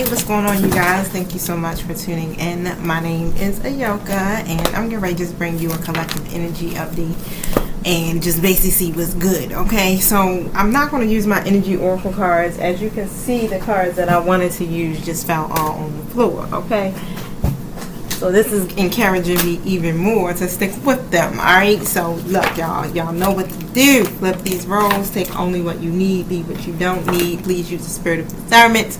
Hey, what's going on, you guys? Thank you so much for tuning in. My name is Ayoka, and I'm getting ready to just bring you a collective energy update and just basically see what's good, okay? So I'm not going to use my energy oracle cards. As you can see, the cards that I wanted to use just fell all on the floor, okay? So this is encouraging me even more to stick with them, alright? So look, y'all know what to do. Flip these roles, take only what you need, leave what you don't need. Please use the spirit of discernment.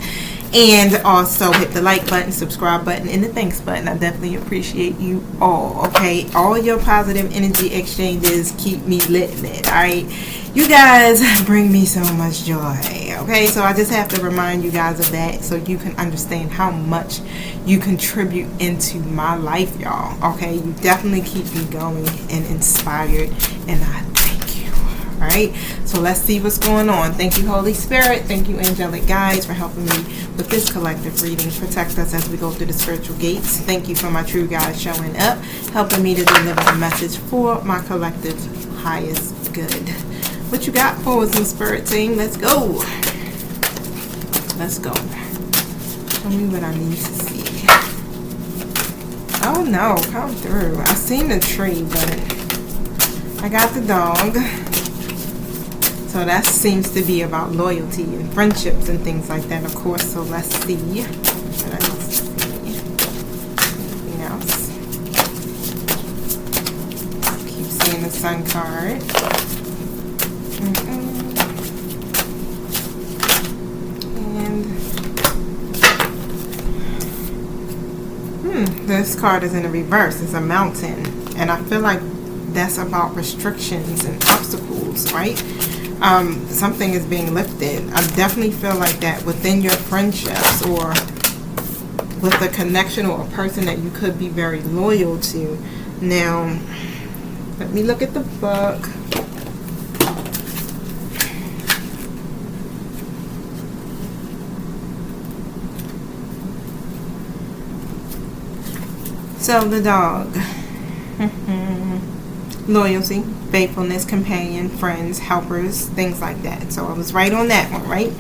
And also hit the like button, subscribe button, and the thanks button. I definitely appreciate you all, okay? All your positive energy exchanges keep me lit, alright? You guys bring me so much joy, okay? So I just have to remind you guys of that so you can understand how much you contribute into my life, y'all, okay? You definitely keep me going and inspired, and I thank you. All right, so let's see what's going on. Thank you, Holy Spirit. Thank you, angelic guides, for helping me with this collective reading. Protect us as we go through the spiritual gates. Thank you for my true guides showing up, helping me to deliver the message for my collective highest good. What you got for us, spirit team? Let's go. Let's go. Show me what I need to see. Oh no, come through. I seen the tree, but I got the dog. So that seems to be about loyalty and friendships and things like that, of course. So let's see what I need to see. Anything else? Keep seeing the sun card. And this card is in the reverse. It's a mountain. And I feel like that's about restrictions and obstacles, right? Something is being lifted. I definitely feel like that within your friendships or with a connection or a person that you could be very loyal to. Now, let me look at the book. So the dog. Loyalty, faithfulness, companion, friends, helpers, things like that. So I was right on that one, right?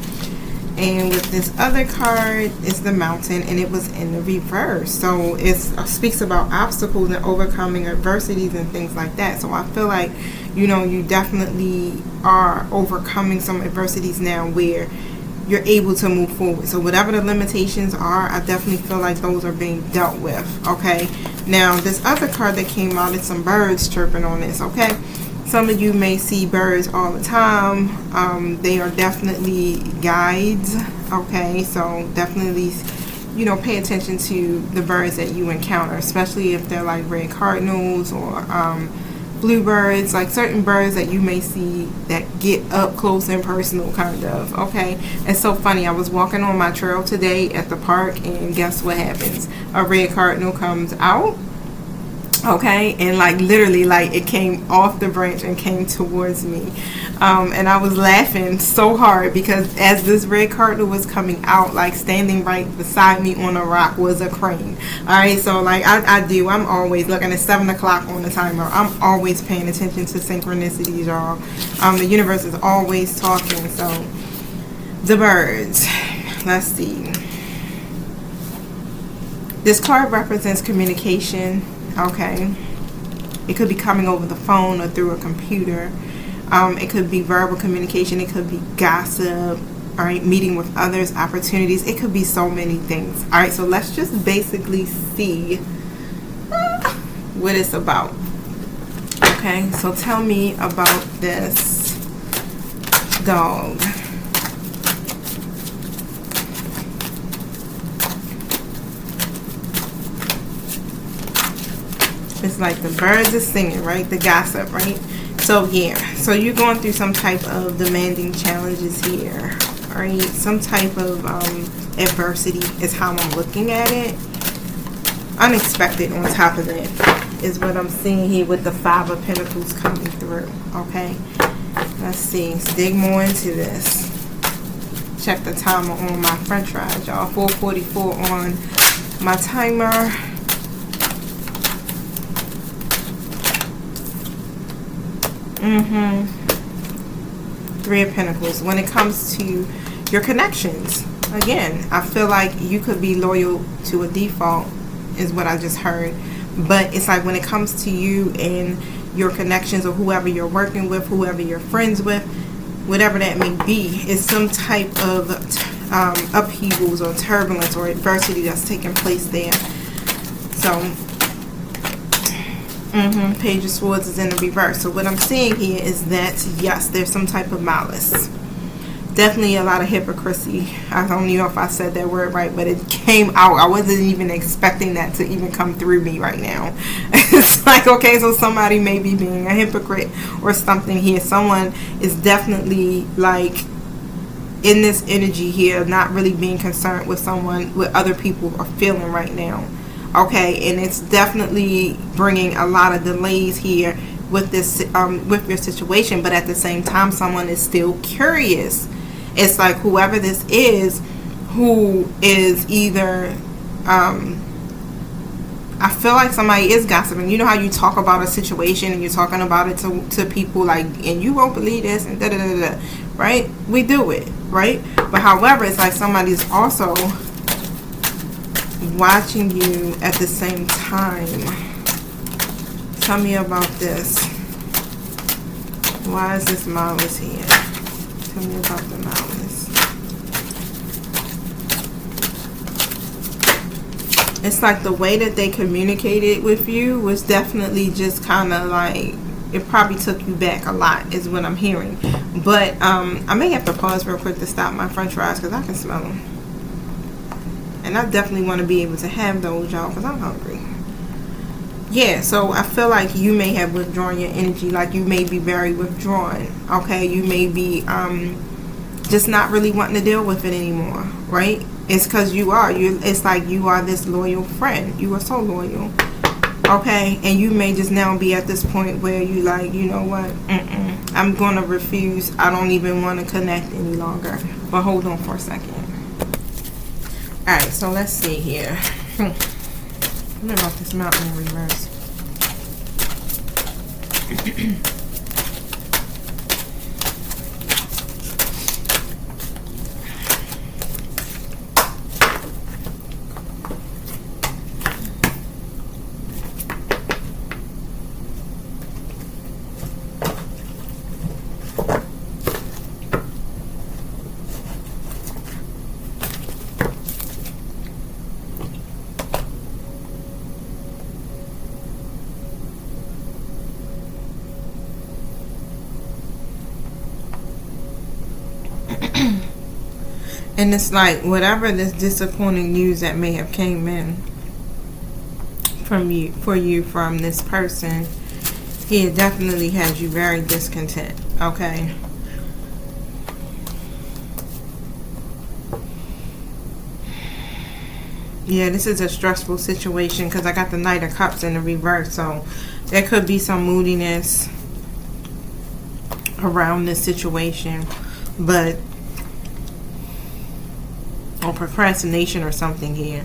And with this other card is the mountain, and it was in the reverse. So it speaks about obstacles and overcoming adversities and things like that. So I feel like, you know, you definitely are overcoming some adversities now where you're able to move forward. So whatever the limitations are, I definitely feel like those are being dealt with, okay? Now, this other card that came out is some birds chirping on this, okay? Some of you may see birds all the time. They are definitely guides, okay? So definitely, you know, pay attention to the birds that you encounter, especially if they're like red cardinals or bluebirds, like certain birds that you may see that get up close and personal, kind of, okay? It's so funny. I was walking on my trail today at the park, and guess what happens? A red cardinal comes out, okay, and like literally, like it came off the branch and came towards me, and I was laughing so hard because as this red cardinal was coming out, like standing right beside me on a rock was a crane. All right, so like I'm always looking at 7 o'clock on the timer. I'm always paying attention to synchronicities, y'all. The universe is always talking. So the birds, let's see. This card represents communication. Okay, it could be coming over the phone or through a computer. It could be verbal communication. It could be gossip. All right, meeting with others, opportunities. It could be so many things. All right, so let's just basically see what it's about. Okay, so tell me about this dog. It's like the birds are singing, right? The gossip, right? So yeah, so you're going through some type of demanding challenges here, right? Some type of adversity is how I'm looking at it. Unexpected on top of that is what I'm seeing here with the 5 of Pentacles coming through, okay? Let's see, let's dig more into this. Check the timer on my french fries, y'all. 4:44 on my timer. Three of Pentacles. When it comes to your connections, again, I feel like you could be loyal to a default, is what I just heard. But it's like when it comes to you and your connections, or whoever you're working with, whoever you're friends with, whatever that may be, is some type of upheavals or turbulence or adversity that's taking place there. So, Page of Swords is in the reverse. So what I'm seeing here is that, yes, there's some type of malice. Definitely a lot of hypocrisy. I don't even know if I said that word right, but it came out. I wasn't even expecting that to even come through me right now. It's like, okay, so somebody may be being a hypocrite or something here. Someone is definitely like in this energy here, not really being concerned with what other people are feeling right now. Okay, and it's definitely bringing a lot of delays here with this, with your situation. But at the same time, someone is still curious. It's like whoever this is, who is either, I feel like somebody is gossiping. You know how you talk about a situation and you're talking about it to people like, and you won't believe this and da-da-da-da, right? We do it, right? But however, it's like somebody's also watching you at the same time. Tell me about this. Why is this malice here? Tell me about the malice. It's like the way that they communicated with you was definitely just kind of like, it probably took you back a lot, is what I'm hearing. But I may have to pause real quick to stop my french fries because I can smell them. And I definitely want to be able to have those, y'all, because I'm hungry. Yeah, so I feel like you may have withdrawn your energy. Like you may be very withdrawn. Okay, you may be just not really wanting to deal with it anymore, right? It's because you are. It's like you are this loyal friend. You are so loyal. Okay, and you may just now be at this point where you like, you know what? I'm going to refuse. I don't even want to connect any longer. But hold on for a second. Alright, so let's see here. What about this mountain in reverse? And it's like whatever this disappointing news that may have came in from this person, he definitely has you very discontent. Okay. Yeah, this is a stressful situation because I got the Knight of Cups in the reverse, so there could be some moodiness around this situation, but or procrastination or something here.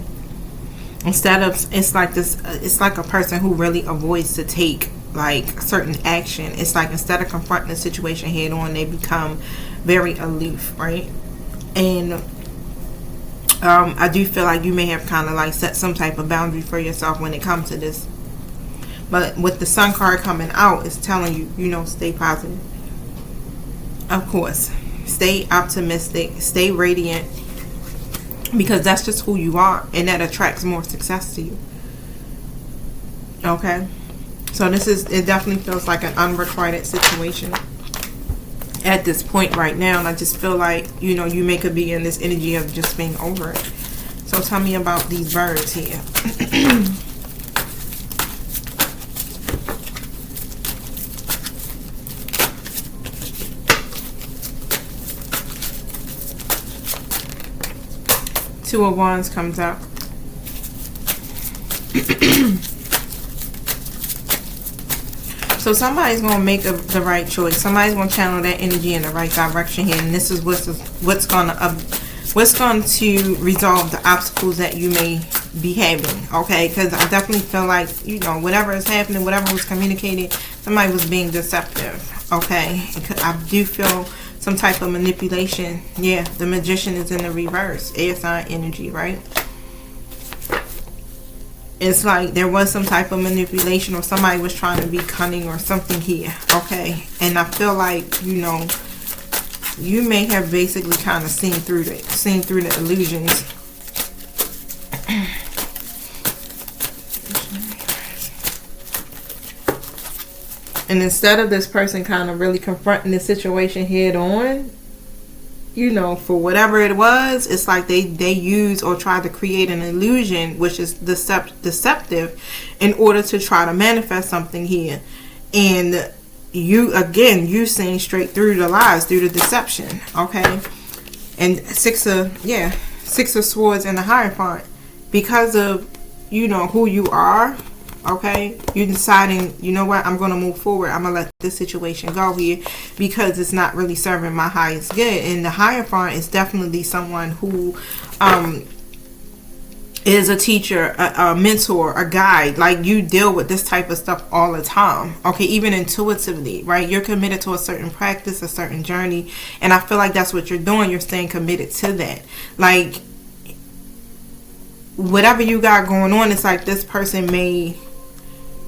Instead of, it's like this, it's like a person who really avoids to take like certain action. It's like instead of confronting the situation head on, they become very aloof, right? And I do feel like you may have kind of like set some type of boundary for yourself when it comes to this. But with the Sun card coming out, it's telling you, you know, stay positive. Of course, stay optimistic, stay radiant, because that's just who you are, and that attracts more success to you. Okay, so it definitely feels like an unrequited situation at this point right now, and I just feel like, you know, you could be in this energy of just being over it. So tell me about these birds here. Two of Wands comes up. So somebody's going to make the right choice. Somebody's going to channel that energy in the right direction here. And this is what's going to resolve the obstacles that you may be having. Okay? Because I definitely feel like, you know, whatever is happening, whatever was communicated, somebody was being deceptive. Okay? I do feel some type of manipulation. Yeah, the Magician is in the reverse. Air sign energy, right? It's like there was some type of manipulation, or somebody was trying to be cunning or something here, okay? And I feel like, you know, you may have basically kind of seen through the illusions. And instead of this person kind of really confronting the situation head on, you know, for whatever it was, it's like they use or try to create an illusion, which is deceptive, in order to try to manifest something here. And you seeing straight through the lies, through the deception, okay? And six of swords in the Hierophant, because of, you know, who you are. Okay, you're deciding, you know what, I'm going to move forward. I'm going to let this situation go here because it's not really serving my highest good. And the Hierophant is definitely someone who is a teacher, a mentor, a guide. Like, you deal with this type of stuff all the time. Okay, even intuitively, right? You're committed to a certain practice, a certain journey. And I feel like that's what you're doing. You're staying committed to that. Like, whatever you got going on, it's like this person may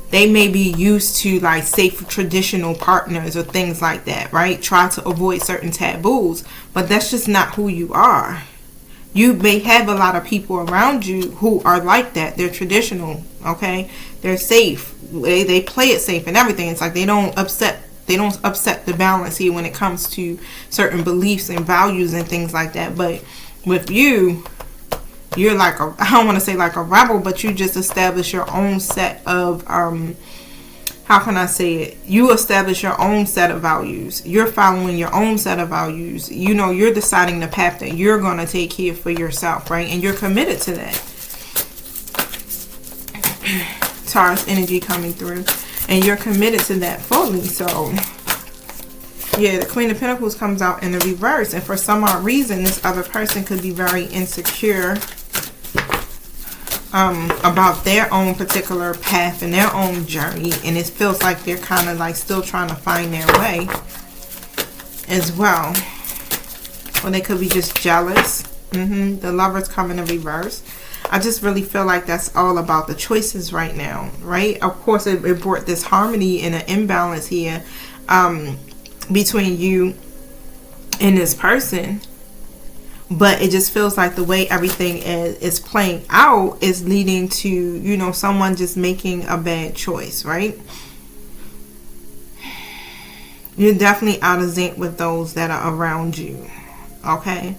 be used to, like, safe traditional partners or things like that, right? Try to avoid certain taboos, but that's just not who you are. You may have a lot of people around you who are like that. They're traditional, okay? They're safe. They play it safe and everything. It's like they don't upset the balance here when it comes to certain beliefs and values and things like that. But with you, you're like I don't want to say like a rebel, but you just establish your own set of how can I say it? You establish your own set of values. You're following your own set of values. You know, you're deciding the path that you're going to take here for yourself, right? And you're committed to that. Taurus energy coming through, and you're committed to that fully. So yeah, the Queen of Pentacles comes out in the reverse, and for some odd reason, this other person could be very insecure about their own particular path and their own journey, and it feels like they're kind of like still trying to find their way as well. Or they could be just jealous. The Lovers come in the reverse. I just really feel like that's all about the choices right now, right? Of course, it brought this harmony and an imbalance here between you and this person. But it just feels like the way everything is playing out is leading to, you know, someone just making a bad choice, right? You're definitely out of sync with those that are around you, okay?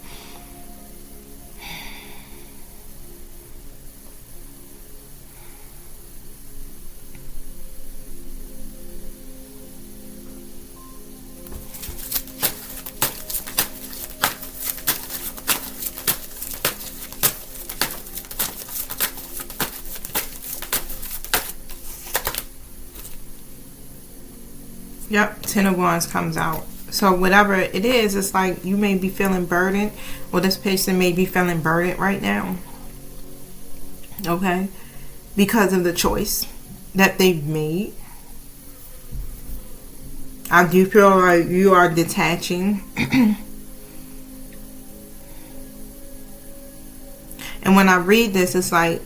Yep, Ten of Wands comes out. So whatever it is, it's like you may be feeling burdened, or this person may be feeling burdened right now. Okay? Because of the choice that they've made. I do feel like you are detaching. And when I read this, it's like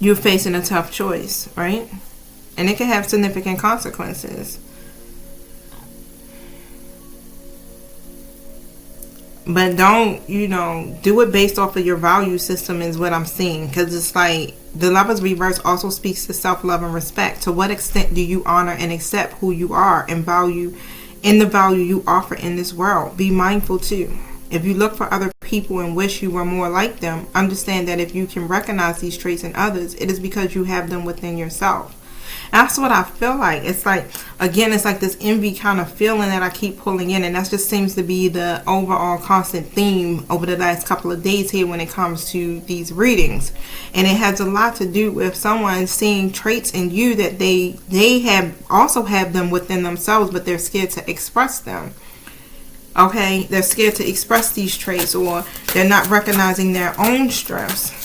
you're facing a tough choice, right? And it can have significant consequences. But don't, you know, do it based off of your value system is what I'm seeing. Because it's like the Lovers reverse also speaks to self-love and respect. To what extent do you honor and accept who you are and value in the value you offer in this world? Be mindful too. If you look for other people and wish you were more like them, understand that if you can recognize these traits in others, it is because you have them within yourself. That's what I feel like. It's like, again, it's like this envy kind of feeling that I keep pulling in. And that just seems to be the overall constant theme over the last couple of days here when it comes to these readings. And it has a lot to do with someone seeing traits in you that they have them within themselves, but they're scared to express them. Okay? They're scared to express these traits, or they're not recognizing their own strengths.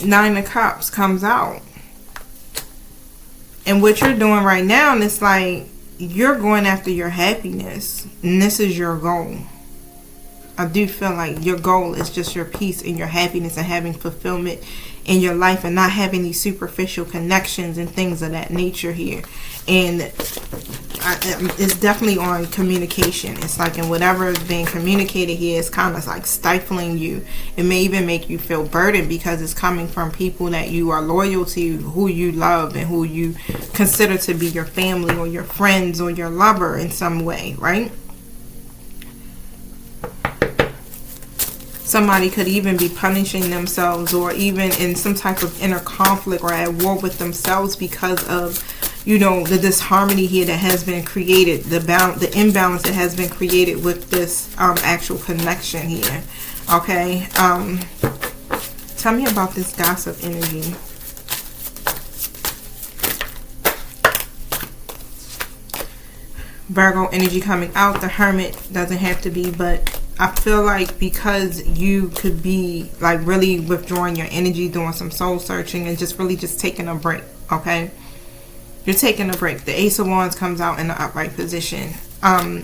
Nine of Cups comes out. And what you're doing right now, and it's like you're going after your happiness, and this is your goal. I do feel like your goal is just your peace and your happiness and having fulfillment in your life and not having these superficial connections and things of that nature here. And it's definitely on communication. It's like, and whatever is being communicated here is kind of like stifling you. It may even make you feel burdened because it's coming from people that you are loyal to, who you love and who you consider to be your family or your friends or your lover in some way, right? Somebody could even be punishing themselves or even in some type of inner conflict or at war with themselves because of, you know, the disharmony here that has been created, the imbalance that has been created with this actual connection here. Okay. Tell me about this gossip energy. Virgo energy coming out. The Hermit doesn't have to be, but I feel like because you could be like really withdrawing your energy, doing some soul searching and just really just taking a break, okay? You're taking a break. The Ace of Wands comes out in the upright position. And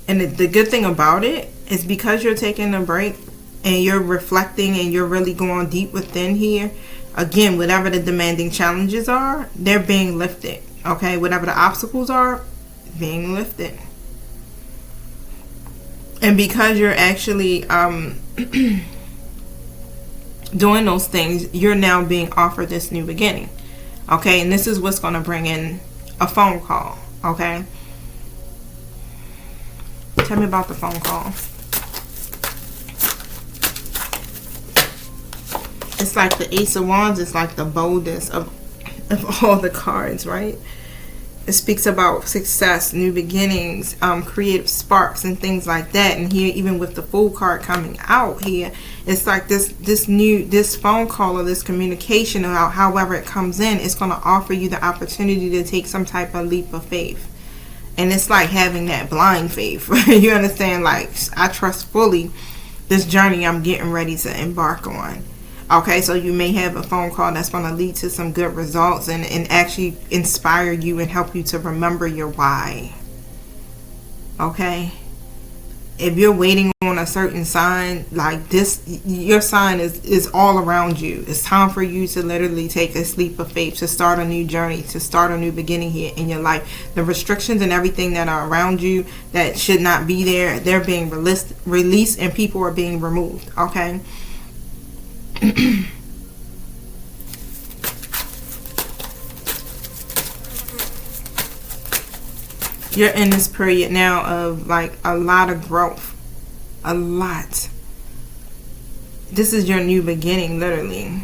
the good thing about it is because you're taking a break and you're reflecting and you're really going deep within here, again, whatever the demanding challenges are, they're being lifted, okay? Whatever the obstacles are, being lifted. And because you're actually doing those things, you're now being offered this new beginning. Okay, and this is what's going to bring in a phone call. Okay, tell me about the phone call. It's like the Ace of Wands. It's like the boldest of all the cards, right? It speaks about success, new beginnings, creative sparks and things like that. And here, even with the Fool card coming out here, it's like this phone call or this communication, or however it comes in, it's going to offer you the opportunity to take some type of leap of faith. And it's like having that blind faith. You understand? Like, I trust fully this journey I'm getting ready to embark on. Okay, so you may have a phone call that's going to lead to some good results and actually inspire you and help you to remember your why. Okay? If you're waiting on a certain sign like this, your sign is all around you. It's time for you to literally take a leap of faith, to start a new journey, to start a new beginning here in your life. The restrictions and everything that are around you that should not be there, they're being released and people are being removed. Okay? You're in this period now of like a lot of growth. A lot. This is your new beginning, literally.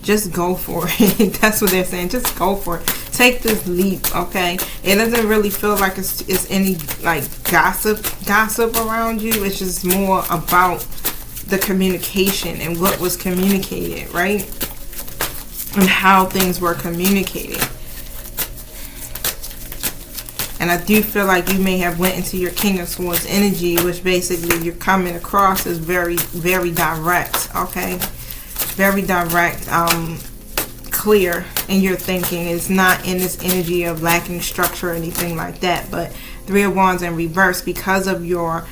Just go for it. That's what they're saying. Just go for it. Take this leap, okay? It doesn't really feel like it's any like gossip around you. It's just more about the communication and what was communicated, right? And how things were communicated. And I do feel like you may have went into your King of Swords energy, which basically you're coming across as very, very direct, okay? Very direct, clear in your thinking. It's not in this energy of lacking structure or anything like that. But Three of Wands in reverse, because of your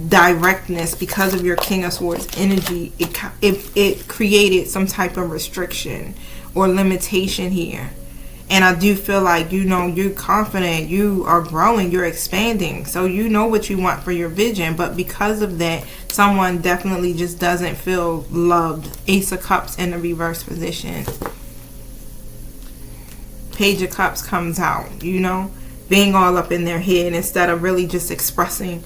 directness, because of your King of Swords energy, it created some type of restriction or limitation here. And I do feel like, you know, you're confident, you are growing, you're expanding, so you know what you want for your vision. But because of that, someone definitely just doesn't feel loved. Ace of Cups in the reverse position. Page of Cups comes out, you know, being all up in their head instead of really just expressing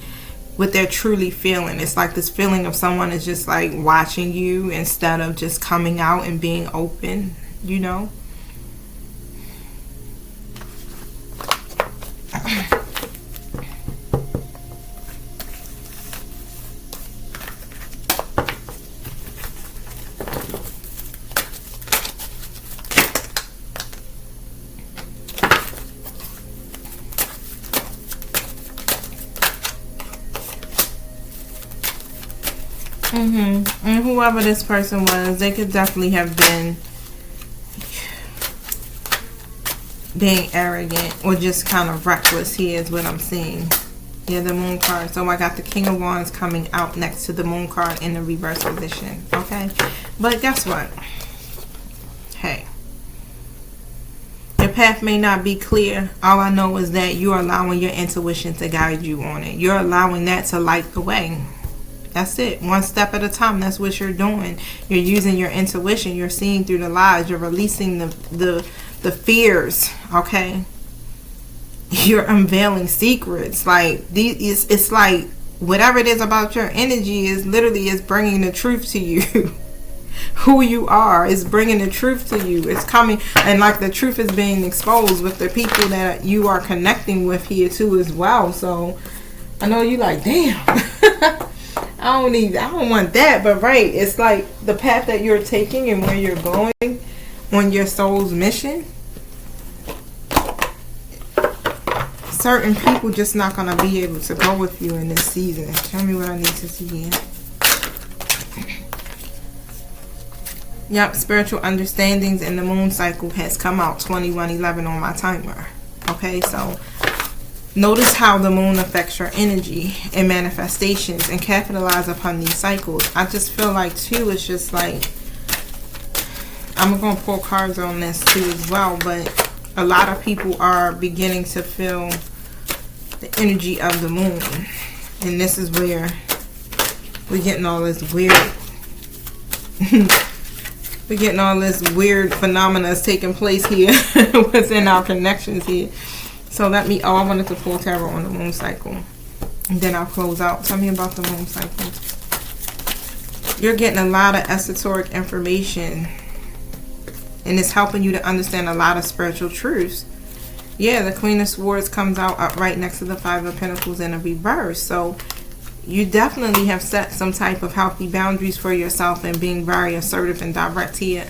what they're truly feeling. It's like this feeling of someone is just like watching you instead of just coming out and being open, you know. And whoever this person was, they could definitely have been being arrogant or just kind of reckless here is what I'm seeing. Yeah, the moon card. So I got the King of Wands coming out next to the moon card in the reverse position. Okay. But guess what? Hey. Your path may not be clear. All I know is that you're allowing your intuition to guide you on it. You're allowing that to light the way. That's it. One step at a time. That's what you're doing. You're using your intuition. You're seeing through the lies. You're releasing the fears. Okay. You're unveiling secrets. Like these, it's like whatever it is about your energy is literally is bringing the truth to you. Who you are is bringing the truth to you. It's coming, and like the truth is being exposed with the people that you are connecting with here too as well. So I know you like, damn. I don't want that, but right, it's like the path that you're taking and where you're going on your soul's mission. Certain people just not gonna be able to go with you in this season. Tell me what I need to see here. Yep, spiritual understandings in the moon cycle has come out 2111 on my timer. Okay, so notice how the moon affects your energy and manifestations and capitalize upon these cycles. I just feel like too, it's just like, I'm going to pull cards on this too as well, but a lot of people are beginning to feel the energy of the moon. And this is where we're getting all this weird we're getting all this weird phenomena that's taking place here within our connections here. So let me, I wanted to pull tarot on the moon cycle. And then I'll close out. Tell me about the moon cycle. You're getting a lot of esoteric information. And it's helping you to understand a lot of spiritual truths. Yeah, the Queen of Swords comes out right next to the Five of Pentacles in a reverse. So you definitely have set some type of healthy boundaries for yourself and being very assertive and direct here.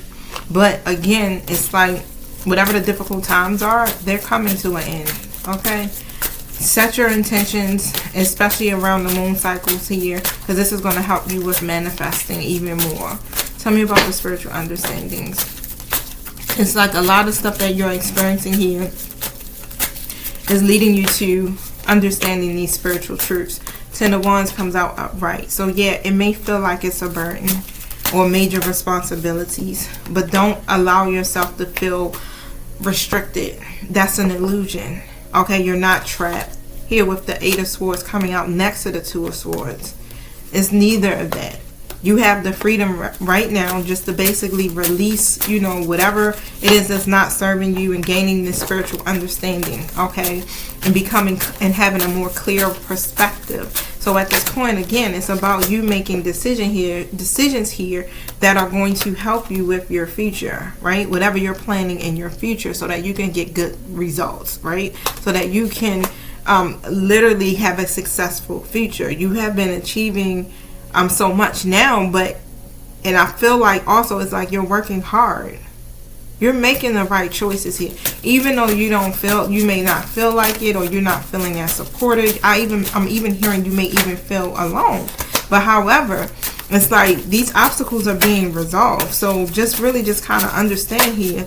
But again, it's like whatever the difficult times are, they're coming to an end. Okay? Set your intentions, especially around the moon cycles here, because this is going to help you with manifesting even more. Tell me about the spiritual understandings. It's like a lot of stuff that you're experiencing here is leading you to understanding these spiritual truths. Ten of Wands comes out upright. So yeah, it may feel like it's a burden or major responsibilities, but don't allow yourself to feel restricted. That's an illusion. Okay, you're not trapped. Here with the Eight of Swords coming out next to the Two of Swords. It's neither of that. You have the freedom right now just to basically release, you know, whatever it is that's not serving you and gaining this spiritual understanding, okay? And becoming and having a more clear perspective. So at this point, again, it's about you making decisions here that are going to help you with your future, right? Whatever you're planning in your future so that you can get good results, right? So that you can literally have a successful future. You have been achieving so much now, and I feel like also it's like you're working hard. You're making the right choices here, even though you may not feel like it, or you're not feeling as supported. I'm even hearing you may even feel alone. But however, it's like these obstacles are being resolved. So just really just kind of understand here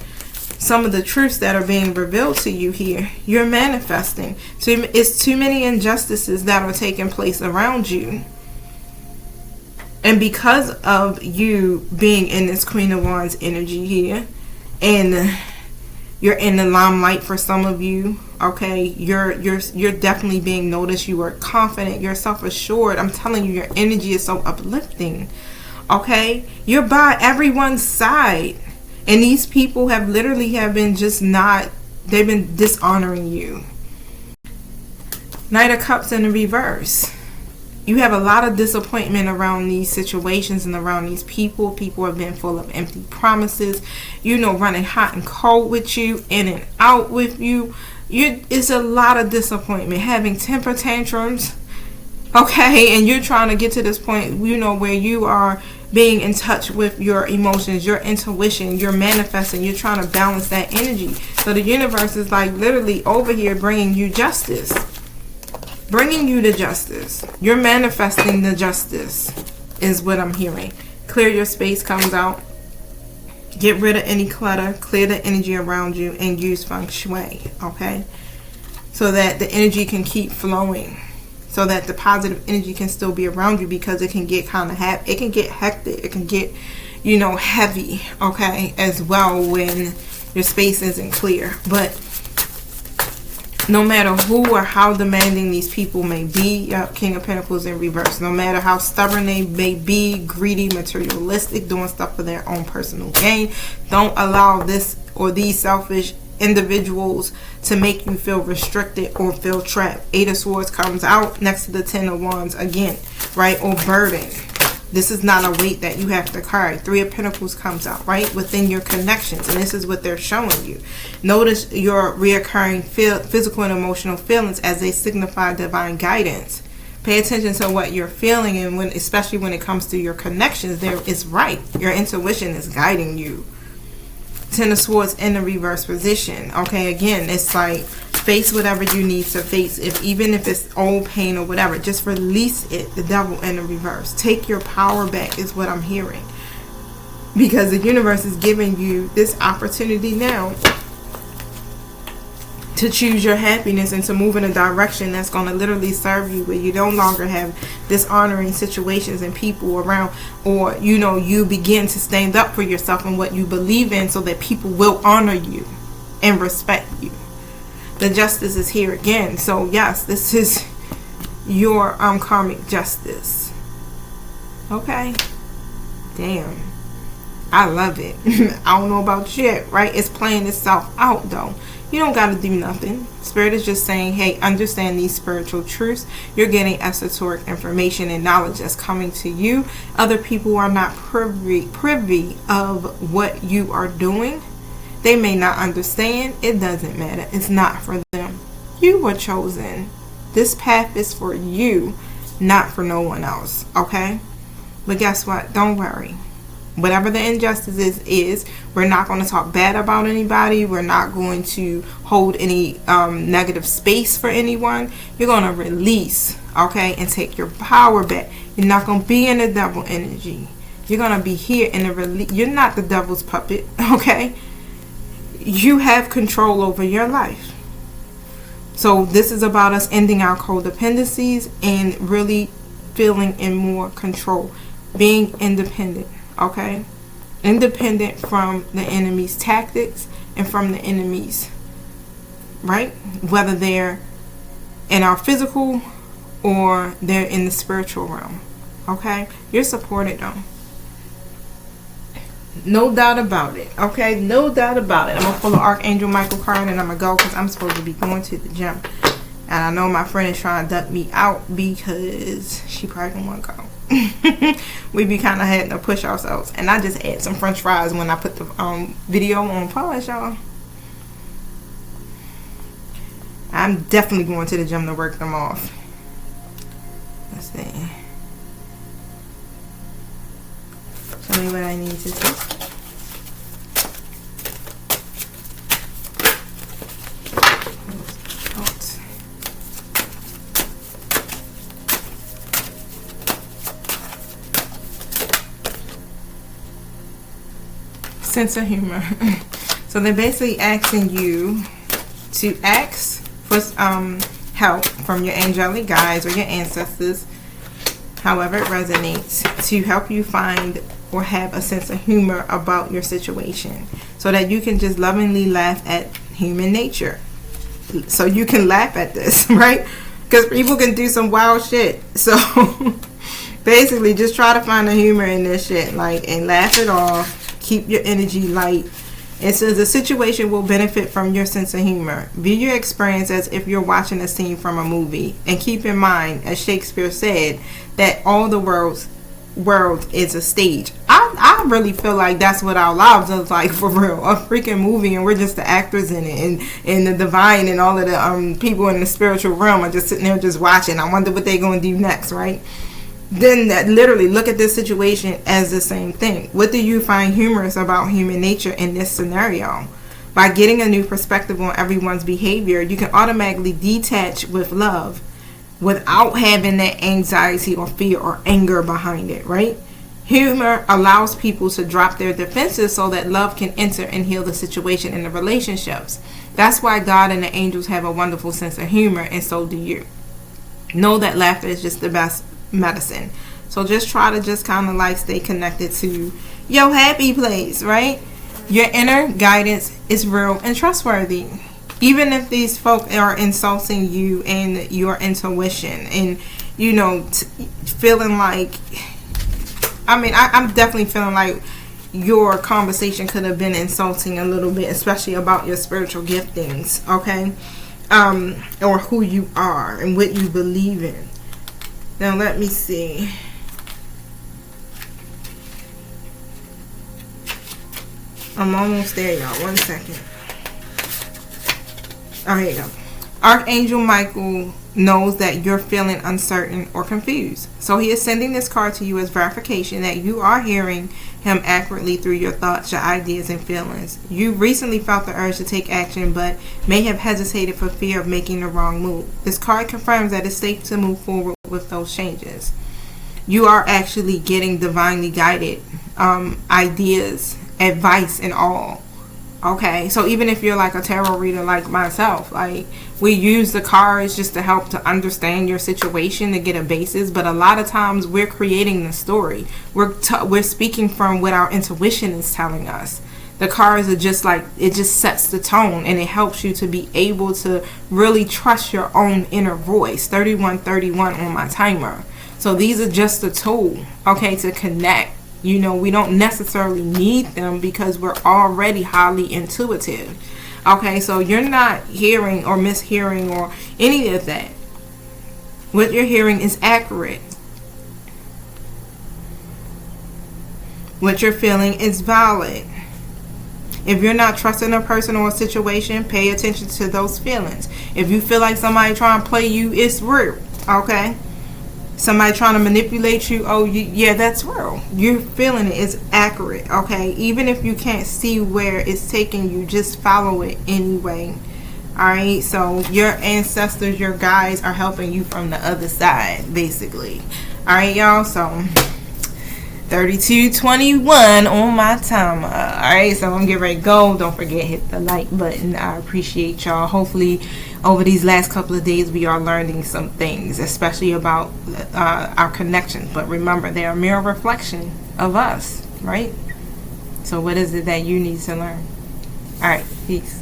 some of the truths that are being revealed to you here. You're manifesting. So it's too many injustices that are taking place around you. And because of you being in this Queen of Wands energy here, and you're in the limelight for some of you, okay, you're definitely being noticed. You are confident, you're self-assured. I'm telling you, your energy is so uplifting, okay? You're by everyone's side. And these people have literally they've been dishonoring you. Knight of Cups in the reverse. You have a lot of disappointment around these situations and around these people. People have been full of empty promises, running hot and cold with you, in and out with you. It's a lot of disappointment, having temper tantrums, okay? And you're trying to get to this point, where you are being in touch with your emotions, your intuition, you're manifesting, you're trying to balance that energy. So the universe is like literally over here bringing you justice. Bringing you the justice. You're manifesting the justice is what I'm hearing. Clear your space comes out. Get rid of any clutter, clear the energy around you, and use feng shui, okay? So that the energy can keep flowing, so that the positive energy can still be around you, because it can get kind of it can get hectic, it can get, you know, heavy, okay, as well, when your space isn't clear. But no matter who or how demanding these people may be, King of Pentacles in reverse, no matter how stubborn they may be, greedy, materialistic, doing stuff for their own personal gain, don't allow this or these selfish individuals to make you feel restricted or feel trapped. Eight of Swords comes out next to the Ten of Wands again, right? Or burden. This is not a weight that you have to carry. Three of Pentacles comes out, right? Within your connections. And this is what they're showing you. Notice your reoccurring physical and emotional feelings as they signify divine guidance. Pay attention to what you're feeling, and especially when it comes to your connections, there is right. Your intuition is guiding you. Ten of Swords in the reverse position. Okay, again, it's like face whatever you need to face. Even if it's old pain or whatever, just release it. The Devil in the reverse. Take your power back is what I'm hearing. Because the universe is giving you this opportunity now to choose your happiness and to move in a direction that's going to literally serve you, where you no longer have dishonoring situations and people around, or, you know, you begin to stand up for yourself and what you believe in, so that people will honor you and respect you. The Justice is here again. So yes, this is your karmic justice. Okay. Damn. I love it. I don't know about shit, right? It's playing itself out though. You don't got to do nothing. Spirit is just saying, hey, understand these spiritual truths. You're getting esoteric information and knowledge that's coming to you. Other people are not privy of what you are doing. They may not understand. It doesn't matter. It's not for them. You were chosen. This path is for you, not for no one else. Okay? But guess what? Don't worry. Whatever the injustice is, we're not going to talk bad about anybody. We're not going to hold any negative space for anyone. You're going to release, okay, and take your power back. You're not going to be in the devil energy. You're going to be here in the release. You're not the devil's puppet, okay? You have control over your life. So this is about us ending our codependencies and really feeling in more control. Being independent. Okay, independent from the enemy's tactics and from the enemies, right? Whether they're in our physical or they're in the spiritual realm. Okay, you're supported though. No doubt about it. Okay, no doubt about it. I'm gonna pull an Archangel Michael card and I'm gonna go, because I'm supposed to be going to the gym, and I know my friend is trying to duck me out because she probably don't want to go. We be kind of having to push ourselves, and I just had some french fries when I put the video on pause, y'all. I'm definitely going to the gym to work them off. Let's see. Show me what I need to do. Sense of humor. So they're basically asking you to ask for help from your angelic guides or your ancestors, however it resonates, to help you find or have a sense of humor about your situation, so that you can just lovingly laugh at human nature. So you can laugh at this, right? Because people can do some wild shit. So basically just try to find the humor in this shit, like, and laugh it off. Keep your energy light. It says the situation will benefit from your sense of humor. View your experience as if you're watching a scene from a movie. And keep in mind, as Shakespeare said, that all the world is a stage. I really feel like that's what our lives is like, for real. A freaking movie, and we're just the actors in it. And the divine and all of the people in the spiritual realm are just sitting there just watching. I wonder what they're going to do next, right? Then that literally look at this situation as the same thing. What do you find humorous about human nature in this scenario? By getting a new perspective on everyone's behavior, you can automatically detach with love without having that anxiety or fear or anger behind it, right? Humor allows people to drop their defenses so that love can enter and heal the situation in the relationships. That's why God and the angels have a wonderful sense of humor, and so do you. Know that laughter is just the best medicine. So just try to just kind of like stay connected to your happy place, right? Your inner guidance is real and trustworthy. Even if these folk are insulting you and your intuition and, you know, feeling like, I'm definitely feeling like your conversation could have been insulting a little bit, especially about your spiritual giftings, okay? Or who you are and what you believe in. Now let me see. I'm almost there, y'all. 1 second. Oh, here you go. Archangel Michael knows that you're feeling uncertain or confused. So he is sending this card to you as verification that you are hearing him accurately through your thoughts, your ideas, and feelings. You recently felt the urge to take action, but may have hesitated for fear of making the wrong move. This card confirms that it's safe to move forward with those changes. You are actually getting divinely guided ideas, advice, and all. Okay, so even if you're like a tarot reader like myself, like we use the cards just to help to understand your situation, to get a basis, but a lot of times we're creating the story. We're speaking from what our intuition is telling us. The cards are just like, it just sets the tone and it helps you to be able to really trust your own inner voice. 3131 on my timer. So these are just a tool, okay, to connect. You know, we don't necessarily need them because we're already highly intuitive. Okay, so you're not hearing or mishearing or any of that. What you're hearing is accurate. What you're feeling is valid. If you're not trusting a person or a situation, pay attention to those feelings. If you feel like somebody trying to play you, it's real. Okay? Somebody trying to manipulate you, yeah, that's real. You're feeling it. It's accurate, okay? Even if you can't see where it's taking you, just follow it anyway. Alright, so your ancestors, your guides are helping you from the other side, basically. Alright, y'all, so 3221 on my timer. Alright, so I'm gonna get ready to go. Don't forget, hit the like button. I appreciate y'all. Hopefully over these last couple of days we are learning some things, especially about our connections. But remember, they're a mirror reflection of us, right? So what is it that you need to learn? Alright, peace.